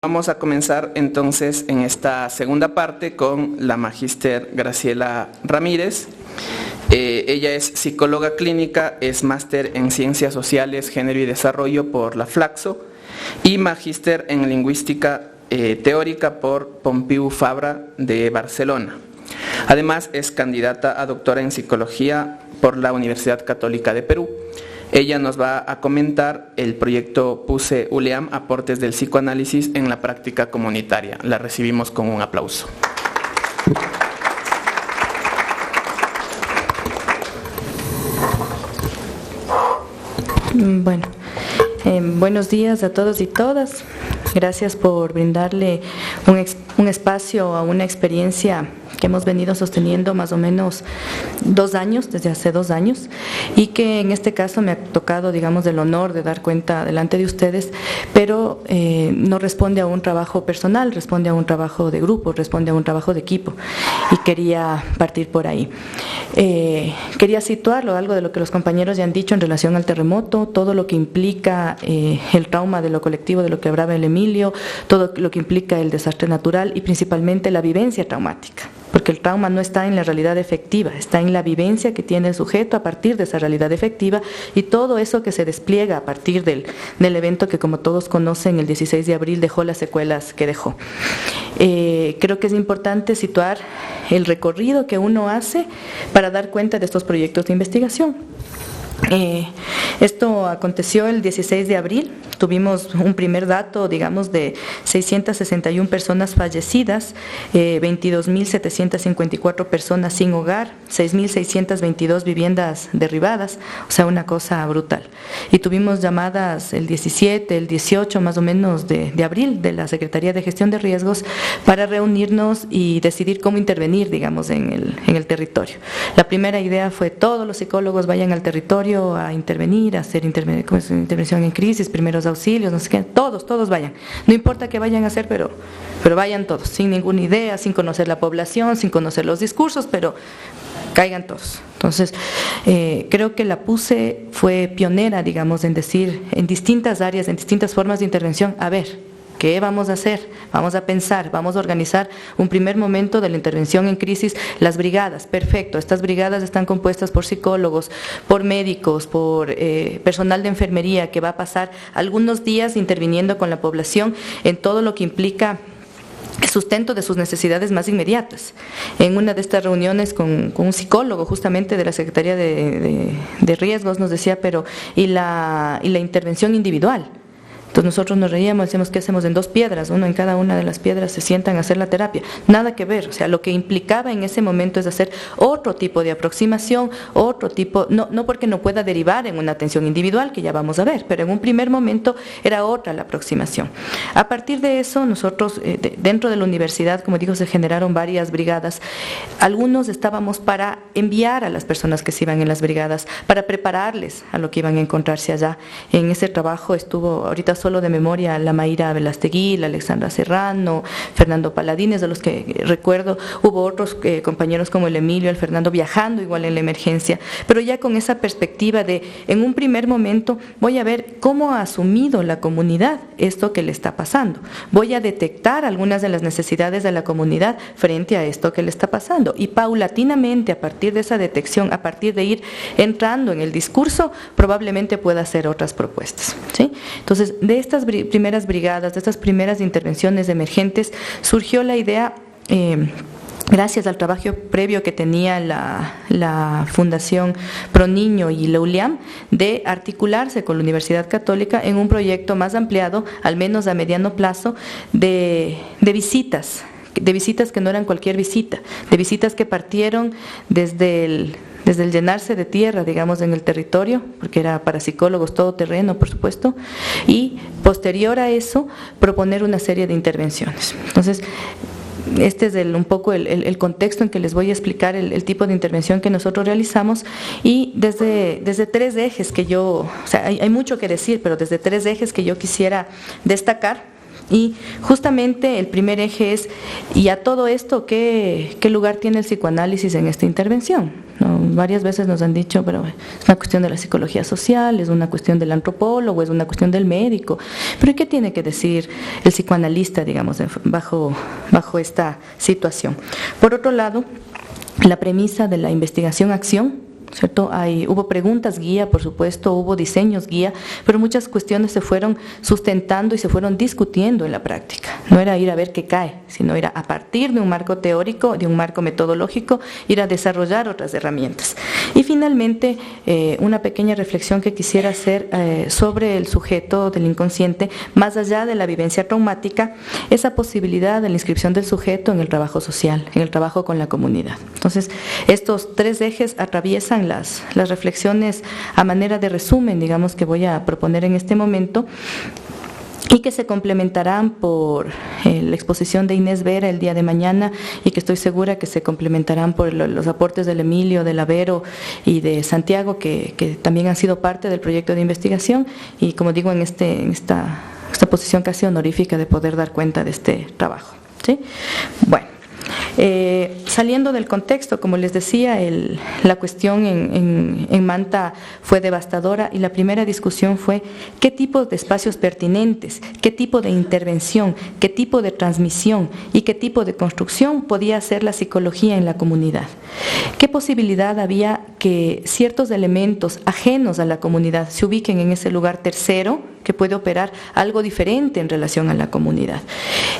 Vamos a comenzar entonces en esta segunda parte con la magíster Graciela Ramírez. Ella es psicóloga clínica, es máster en Ciencias Sociales, Género y Desarrollo por la Flaxo y magíster en Lingüística Teórica por Pompeu Fabra de Barcelona. Además es candidata a doctora en Psicología por la Universidad Católica de Perú. Ella nos va a comentar el proyecto PUSE-ULEAM, aportes del psicoanálisis en la práctica comunitaria. La recibimos con un aplauso. Bueno, buenos días a todos y todas. Gracias por brindarle un espacio a una experiencia que hemos venido sosteniendo más o menos 2 años, desde hace 2 años, y que en este caso me ha tocado, digamos, el honor de dar cuenta delante de ustedes, pero no responde a un trabajo personal, responde a un trabajo de grupo, responde a un trabajo de equipo, y quería partir por ahí. Quería situarlo, algo de lo que los compañeros ya han dicho en relación al terremoto, todo lo que implica el trauma de lo colectivo, de lo que hablaba el Emilio, todo lo que implica el desastre natural y principalmente la vivencia traumática. Porque el trauma no está en la realidad efectiva, está en la vivencia que tiene el sujeto a partir de esa realidad efectiva y todo eso que se despliega a partir del evento que, como todos conocen, el 16 de abril dejó las secuelas que dejó. Creo que es importante situar el recorrido que uno hace para dar cuenta de estos proyectos de investigación. Esto aconteció el 16 de abril, tuvimos un primer dato, digamos, de 661 personas fallecidas, 22.754 personas sin hogar, 6.622 viviendas derribadas, o sea, una cosa brutal. Y tuvimos llamadas el 17, el 18 más o menos de abril de la Secretaría de Gestión de Riesgos para reunirnos y decidir cómo intervenir, digamos, en el territorio. La primera idea fue: todos los psicólogos vayan al territorio a intervenir, a hacer intervención en crisis, primeros auxilios, no sé qué, todos vayan. No importa qué vayan a hacer, pero vayan todos, sin ninguna idea, sin conocer la población, sin conocer los discursos, pero caigan todos. Entonces, creo que la PUSE fue pionera, digamos, en decir, en distintas áreas, en distintas formas de intervención, a ver, ¿qué vamos a hacer? Vamos a pensar, vamos a organizar un primer momento de la intervención en crisis. Las brigadas, perfecto, estas brigadas están compuestas por psicólogos, por médicos, por personal de enfermería que va a pasar algunos días interviniendo con la población en todo lo que implica el sustento de sus necesidades más inmediatas. En una de estas reuniones con un psicólogo justamente de la Secretaría de Riesgos nos decía, pero ¿y la intervención individual? Entonces nosotros nos reíamos, decíamos, ¿qué hacemos en 2 piedras? Uno en cada una de las piedras se sientan a hacer la terapia. Nada que ver, o sea, lo que implicaba en ese momento es hacer otro tipo de aproximación, otro tipo, no porque no pueda derivar en una atención individual, que ya vamos a ver, pero en un primer momento era otra la aproximación. A partir de eso, nosotros, dentro de la universidad, como digo, se generaron varias brigadas. Algunos estábamos para enviar a las personas que se iban en las brigadas, para prepararles a lo que iban a encontrarse allá. En ese trabajo estuvo, ahorita solo de memoria, la Mayra Velastegui, la Alexandra Serrano, Fernando Paladines, de los que recuerdo. Hubo otros compañeros como el Emilio, el Fernando, viajando igual en la emergencia, pero ya con esa perspectiva de, en un primer momento, voy a ver cómo ha asumido la comunidad esto que le está pasando. Voy a detectar algunas de las necesidades de la comunidad frente a esto que le está pasando. Y paulatinamente, a partir de esa detección, a partir de ir entrando en el discurso, probablemente pueda hacer otras propuestas, ¿sí? Entonces, de estas primeras brigadas, de estas primeras intervenciones emergentes, surgió la idea, gracias al trabajo previo que tenía la Fundación ProNiño y la ULEAM, de articularse con la Universidad Católica en un proyecto más ampliado, al menos a mediano plazo, de visitas que no eran cualquier visita, de visitas que partieron desde el llenarse de tierra, digamos, en el territorio, porque era para psicólogos todoterreno, por supuesto, y posterior a eso, proponer una serie de intervenciones. Entonces, este es un poco el contexto en que les voy a explicar el tipo de intervención que nosotros realizamos, y desde 3 ejes que yo, o sea, hay mucho que decir, pero desde 3 ejes que yo quisiera destacar. Y justamente el primer eje es, ¿y a todo esto qué lugar tiene el psicoanálisis en esta intervención? ¿no? Varias veces nos han dicho, pero es una cuestión de la psicología social, es una cuestión del antropólogo, es una cuestión del médico. Pero ¿qué tiene que decir el psicoanalista, digamos, bajo esta situación? Por otro lado, la premisa de la investigación-acción, ¿cierto? Hubo preguntas guía, por supuesto, hubo diseños guía, pero muchas cuestiones se fueron sustentando y se fueron discutiendo en la práctica. No era ir a ver qué cae, sino era a partir de un marco teórico, de un marco metodológico, ir a desarrollar otras herramientas. Y finalmente, una pequeña reflexión que quisiera hacer sobre el sujeto del inconsciente, más allá de la vivencia traumática, esa posibilidad de la inscripción del sujeto en el trabajo social, en el trabajo con la comunidad. Entonces, estos tres ejes atraviesan las reflexiones a manera de resumen, digamos, que voy a proponer en este momento, y que se complementarán por la exposición de Inés Vera el día de mañana, y que estoy segura que se complementarán por los aportes del Emilio, del Avero y de Santiago, que también han sido parte del proyecto de investigación, y como digo, en esta posición casi honorífica de poder dar cuenta de este trabajo, ¿sí? Bueno. Saliendo del contexto, como les decía, la cuestión en Manta fue devastadora, y la primera discusión fue qué tipo de espacios pertinentes, qué tipo de intervención, qué tipo de transmisión y qué tipo de construcción podía hacer la psicología en la comunidad. ¿Qué posibilidad había que ciertos elementos ajenos a la comunidad se ubiquen en ese lugar tercero que puede operar algo diferente en relación a la comunidad?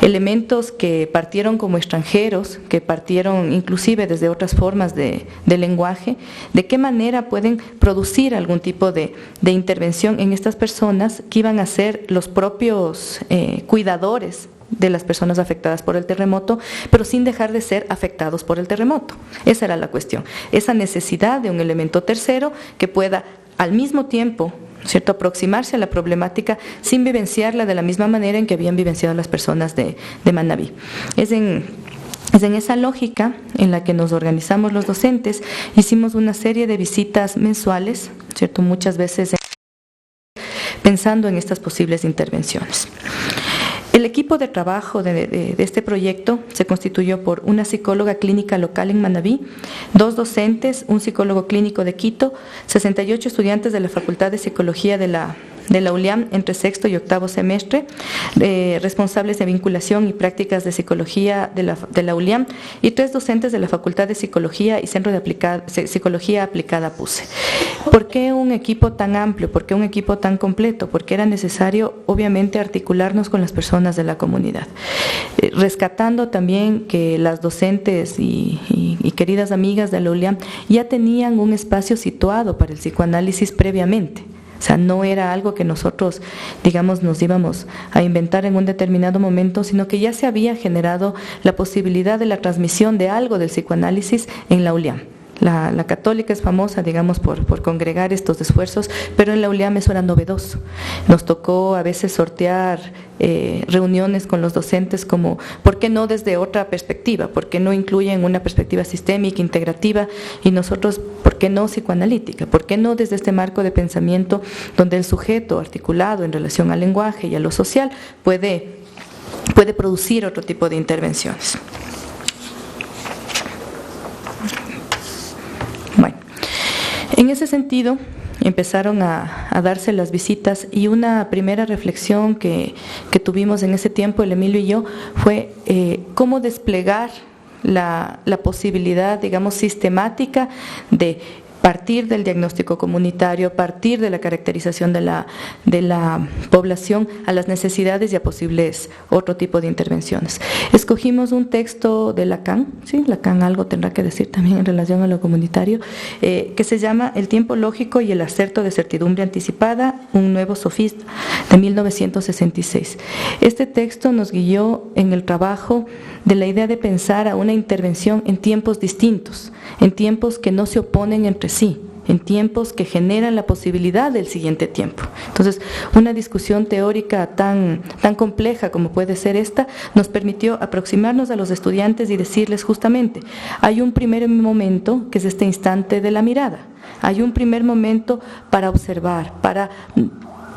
Elementos que partieron como extranjeros, que partieron inclusive desde otras formas de lenguaje, ¿de qué manera pueden producir algún tipo de intervención en estas personas que iban a ser los propios cuidadores de las personas afectadas por el terremoto, pero sin dejar de ser afectados por el terremoto? Esa era la cuestión, esa necesidad de un elemento tercero que pueda al mismo tiempo, ¿cierto?, aproximarse a la problemática sin vivenciarla de la misma manera en que habían vivenciado las personas de Manabí. Es en esa lógica en la que nos organizamos los docentes. Hicimos una serie de visitas mensuales, ¿cierto?, muchas veces pensando en estas posibles intervenciones. El equipo de trabajo de este proyecto se constituyó por una psicóloga clínica local en Manabí, 2 docentes, un psicólogo clínico de Quito, 68 estudiantes de la Facultad de Psicología de la ULIAM entre sexto y octavo semestre, responsables de vinculación y prácticas de psicología de la ULIAM, y 3 docentes de la Facultad de Psicología y Centro de Psicología Aplicada PUSE. ¿Por qué un equipo tan amplio? ¿Por qué un equipo tan completo? Porque era necesario, obviamente, articularnos con las personas de la comunidad, rescatando también que las docentes y queridas amigas de la ULIAM ya tenían un espacio situado para el psicoanálisis previamente. O sea, no era algo que nosotros, digamos, nos íbamos a inventar en un determinado momento, sino que ya se había generado la posibilidad de la transmisión de algo del psicoanálisis en la ULIAM. La católica es famosa, digamos, por congregar estos esfuerzos, pero en la ULIAM eso era novedoso. Nos tocó a veces sortear reuniones con los docentes como, ¿por qué no desde otra perspectiva? ¿Por qué no incluyen una perspectiva sistémica, integrativa? Y nosotros, ¿por qué no psicoanalítica? ¿Por qué no desde este marco de pensamiento donde el sujeto articulado en relación al lenguaje y a lo social puede producir otro tipo de intervenciones? Bueno, en ese sentido empezaron a darse las visitas, y una primera reflexión que tuvimos en ese tiempo, el Emilio y yo, fue cómo desplegar la posibilidad, digamos, sistemática de partir del diagnóstico comunitario, partir de la caracterización de la población a las necesidades y a posibles otro tipo de intervenciones. Escogimos un texto de Lacan, ¿sí? Lacan algo tendrá que decir también en relación a lo comunitario, que se llama El tiempo lógico y el acerto de certidumbre anticipada, un nuevo sofisma, de 1966. Este texto nos guió en el trabajo de la idea de pensar a una intervención en tiempos distintos, en tiempos que no se oponen entre sí, en tiempos que generan la posibilidad del siguiente tiempo. Entonces, una discusión teórica tan compleja como puede ser esta, nos permitió aproximarnos a los estudiantes y decirles justamente, hay un primer momento que es este instante de la mirada, hay un primer momento para observar, para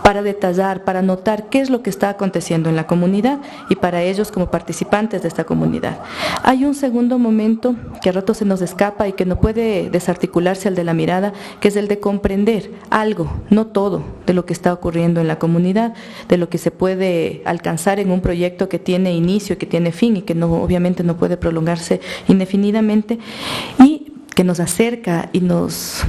para detallar, para notar qué es lo que está aconteciendo en la comunidad y para ellos como participantes de esta comunidad. Hay un segundo momento que a rato se nos escapa y que no puede desarticularse al de la mirada, que es el de comprender algo, no todo, de lo que está ocurriendo en la comunidad, de lo que se puede alcanzar en un proyecto que tiene inicio, que tiene fin y que obviamente no puede prolongarse indefinidamente, y que nos acerca y nos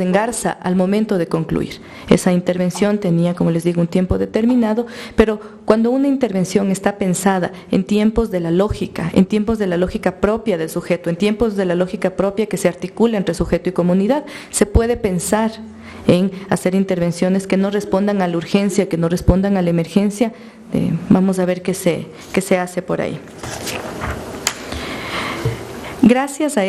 engarza al momento de concluir. Esa intervención tenía, como les digo, un tiempo determinado, pero cuando una intervención está pensada en tiempos de la lógica, en tiempos de la lógica propia del sujeto, en tiempos de la lógica propia que se articula entre sujeto y comunidad, se puede pensar en hacer intervenciones que no respondan a la urgencia, que no respondan a la emergencia. Vamos a ver qué se hace por ahí. Gracias a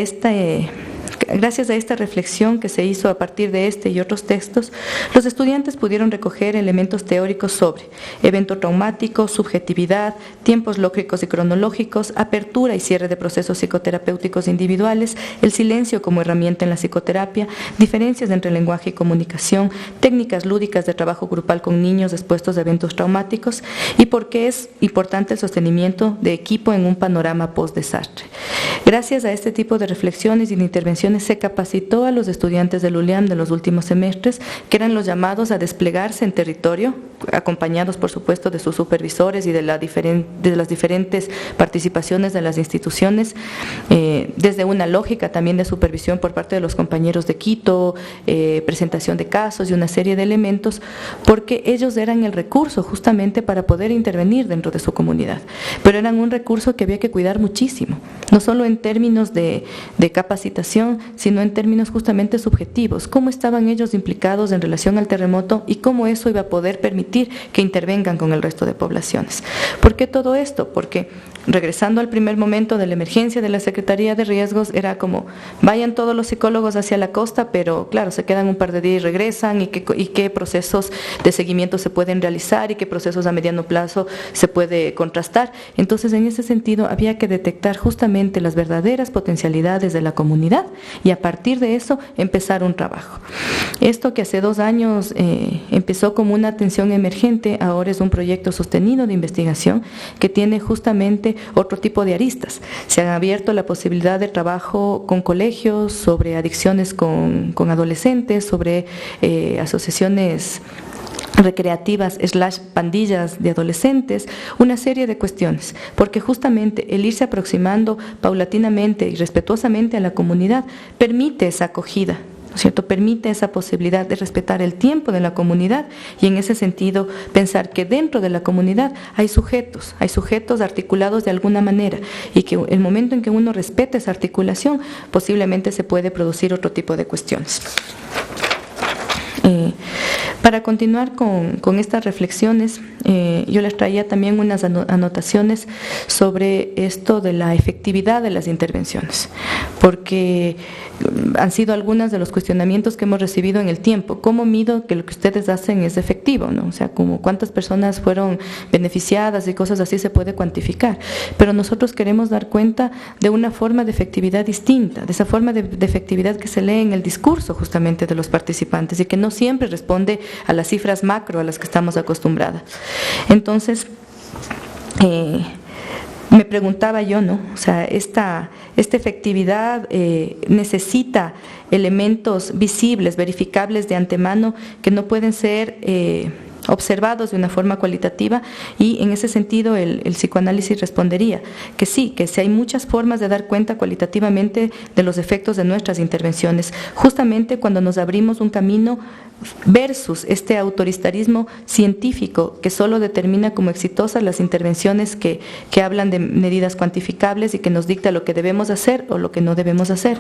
esta reflexión que se hizo a partir de este y otros textos, los estudiantes pudieron recoger elementos teóricos sobre evento traumático, subjetividad, tiempos lógicos y cronológicos, apertura y cierre de procesos psicoterapéuticos individuales, el silencio como herramienta en la psicoterapia, diferencias entre lenguaje y comunicación, técnicas lúdicas de trabajo grupal con niños expuestos a eventos traumáticos y por qué es importante el sostenimiento de equipo en un panorama post-desastre. Gracias a este tipo de reflexiones y de intervenciones se capacitó a los estudiantes del ULIAM de los últimos semestres, que eran los llamados a desplegarse en territorio, acompañados por supuesto de sus supervisores y de las diferentes participaciones de las instituciones, desde una lógica también de supervisión por parte de los compañeros de Quito, presentación de casos y una serie de elementos, porque ellos eran el recurso justamente para poder intervenir dentro de su comunidad, pero eran un recurso que había que cuidar muchísimo, no solo en términos de capacitación, sino en términos justamente subjetivos, cómo estaban ellos implicados en relación al terremoto y cómo eso iba a poder permitir que intervengan con el resto de poblaciones. ¿Por qué todo esto? Porque regresando al primer momento de la emergencia de la Secretaría de Riesgos, era como, vayan todos los psicólogos hacia la costa, pero claro, se quedan un par de días y regresan, y qué procesos de seguimiento se pueden realizar y qué procesos a mediano plazo se puede contrastar. Entonces, en ese sentido, había que detectar justamente las verdaderas potencialidades de la comunidad y a partir de eso empezar un trabajo. Esto que hace 2 años empezó como una atención emergente, ahora es un proyecto sostenido de investigación que tiene justamente otro tipo de aristas. Se ha abierto la posibilidad de trabajo con colegios, sobre adicciones con adolescentes, sobre asociaciones recreativas / pandillas de adolescentes, una serie de cuestiones, porque justamente el irse aproximando paulatinamente y respetuosamente a la comunidad permite esa acogida, ¿no es cierto? Permite esa posibilidad de respetar el tiempo de la comunidad y en ese sentido pensar que dentro de la comunidad hay sujetos articulados de alguna manera y que el momento en que uno respeta esa articulación posiblemente se puede producir otro tipo de cuestiones. Para continuar con estas reflexiones, yo les traía también unas anotaciones sobre esto de la efectividad de las intervenciones, porque han sido algunos de los cuestionamientos que hemos recibido en el tiempo. ¿Cómo mido que lo que ustedes hacen es efectivo, ¿no? O sea, como cuántas personas fueron beneficiadas y cosas así se puede cuantificar. Pero nosotros queremos dar cuenta de una forma de efectividad distinta, de esa forma de efectividad que se lee en el discurso justamente de los participantes y que no siempre responde a las cifras macro a las que estamos acostumbradas. Entonces, me preguntaba yo, ¿no? O sea, esta efectividad necesita elementos visibles, verificables de antemano, que no pueden ser observados de una forma cualitativa, y en ese sentido el psicoanálisis respondería que sí, que sí hay muchas formas de dar cuenta cualitativamente de los efectos de nuestras intervenciones, justamente cuando nos abrimos un camino versus este autoritarismo científico que solo determina como exitosas las intervenciones que hablan de medidas cuantificables y que nos dicta lo que debemos hacer o lo que no debemos hacer.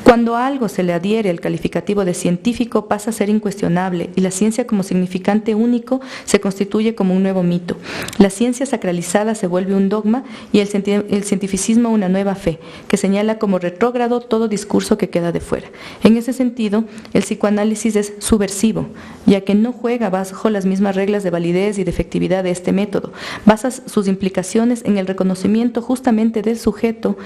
Cuando a algo se le adhiere el calificativo de científico, pasa a ser incuestionable y la ciencia como significante único se constituye como un nuevo mito. La ciencia sacralizada se vuelve un dogma y el cientificismo una nueva fe, que señala como retrógrado todo discurso que queda de fuera. En ese sentido, el psicoanálisis es subversivo inmersivo, ya que no juega bajo las mismas reglas de validez y de efectividad de este método. Basa sus implicaciones en el reconocimiento justamente del sujeto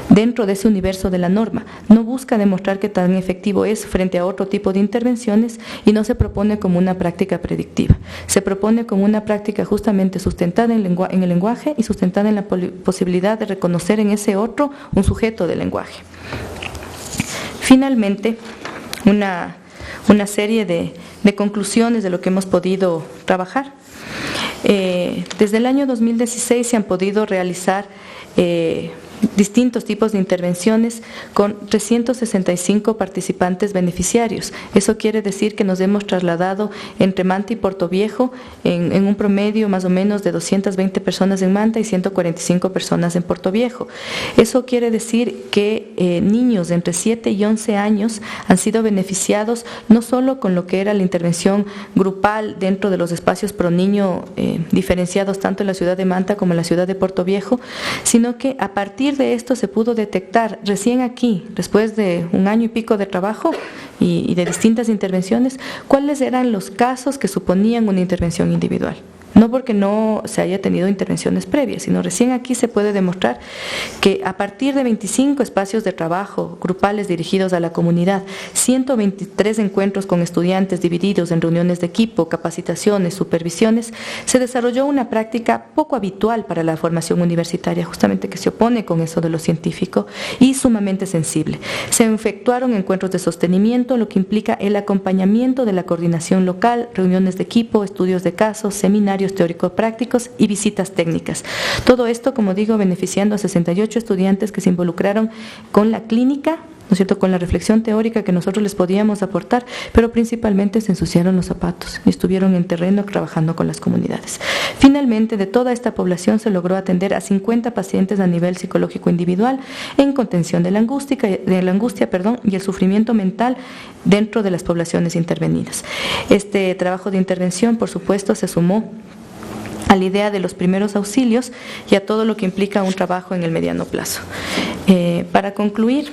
dentro de ese universo de la norma. No busca demostrar qué tan efectivo es frente a otro tipo de intervenciones y no se propone como una práctica predictiva. Se propone como una práctica justamente sustentada en el lenguaje y sustentada en la posibilidad de reconocer en ese otro un sujeto del lenguaje. Finalmente, una serie de conclusiones de lo que hemos podido trabajar. Desde el año 2016 se han podido realizar distintos tipos de intervenciones con 365 participantes beneficiarios. Eso quiere decir que nos hemos trasladado entre Manta y Portoviejo en un promedio más o menos de 220 personas en Manta y 145 personas en Portoviejo. Eso quiere decir que niños de entre 7 y 11 años han sido beneficiados no solo con lo que era la intervención grupal dentro de los espacios pro niño diferenciados tanto en la ciudad de Manta como en la ciudad de Portoviejo, sino que a partir de esto se pudo detectar recién aquí, después de un año y pico de trabajo y de distintas intervenciones, cuáles eran los casos que suponían una intervención individual. No porque no se haya tenido intervenciones previas, sino recién aquí se puede demostrar que a partir de 25 espacios de trabajo grupales dirigidos a la comunidad, 123 encuentros con estudiantes divididos en reuniones de equipo, capacitaciones, supervisiones, se desarrolló una práctica poco habitual para la formación universitaria, justamente que se opone con eso de lo científico y sumamente sensible. Se efectuaron encuentros de sostenimiento, lo que implica el acompañamiento de la coordinación local, reuniones de equipo, estudios de casos, seminarios teórico-prácticos y visitas técnicas. Todo esto, como digo, beneficiando a 68 estudiantes que se involucraron con la clínica, ¿no es cierto?, con la reflexión teórica que nosotros les podíamos aportar, pero principalmente se ensuciaron los zapatos y estuvieron en terreno trabajando con las comunidades. Finalmente, de toda esta población se logró atender a 50 pacientes a nivel psicológico individual en contención de la angustia, y el sufrimiento mental dentro de las poblaciones intervenidas. Este trabajo de intervención, por supuesto, se sumó a la idea de los primeros auxilios y a todo lo que implica un trabajo en el mediano plazo. Para concluir,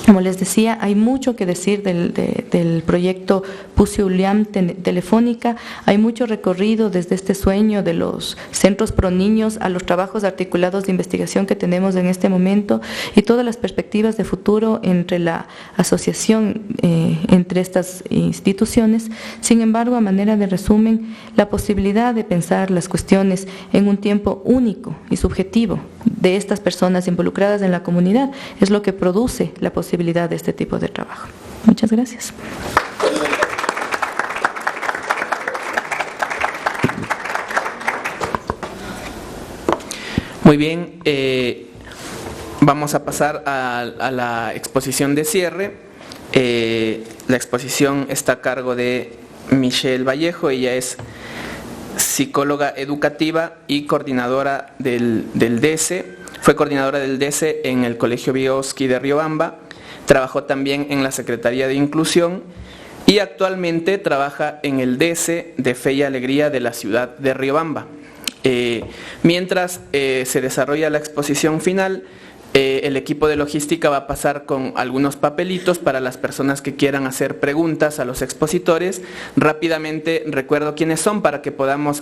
como les decía, hay mucho que decir del proyecto Pusi-Uliam Telefónica, hay mucho recorrido desde este sueño de los centros pro niños a los trabajos articulados de investigación que tenemos en este momento y todas las perspectivas de futuro entre la asociación, entre estas instituciones. Sin embargo, a manera de resumen, la posibilidad de pensar las cuestiones en un tiempo único y subjetivo de estas personas involucradas en la comunidad es lo que produce la posibilidad de este tipo de trabajo. Muchas gracias. Muy bien, vamos a pasar a la exposición de cierre. La exposición está a cargo de Michelle Vallejo, ella es psicóloga educativa y coordinadora del DESE. Fue coordinadora del DESE en el Colegio Bioski de Riobamba, trabajó también en la Secretaría de Inclusión y actualmente trabaja en el DESE de Fe y Alegría de la ciudad de Riobamba. Mientras se desarrolla la exposición final, el equipo de logística va a pasar con algunos papelitos para las personas que quieran hacer preguntas a los expositores. Rápidamente recuerdo quiénes son para que podamos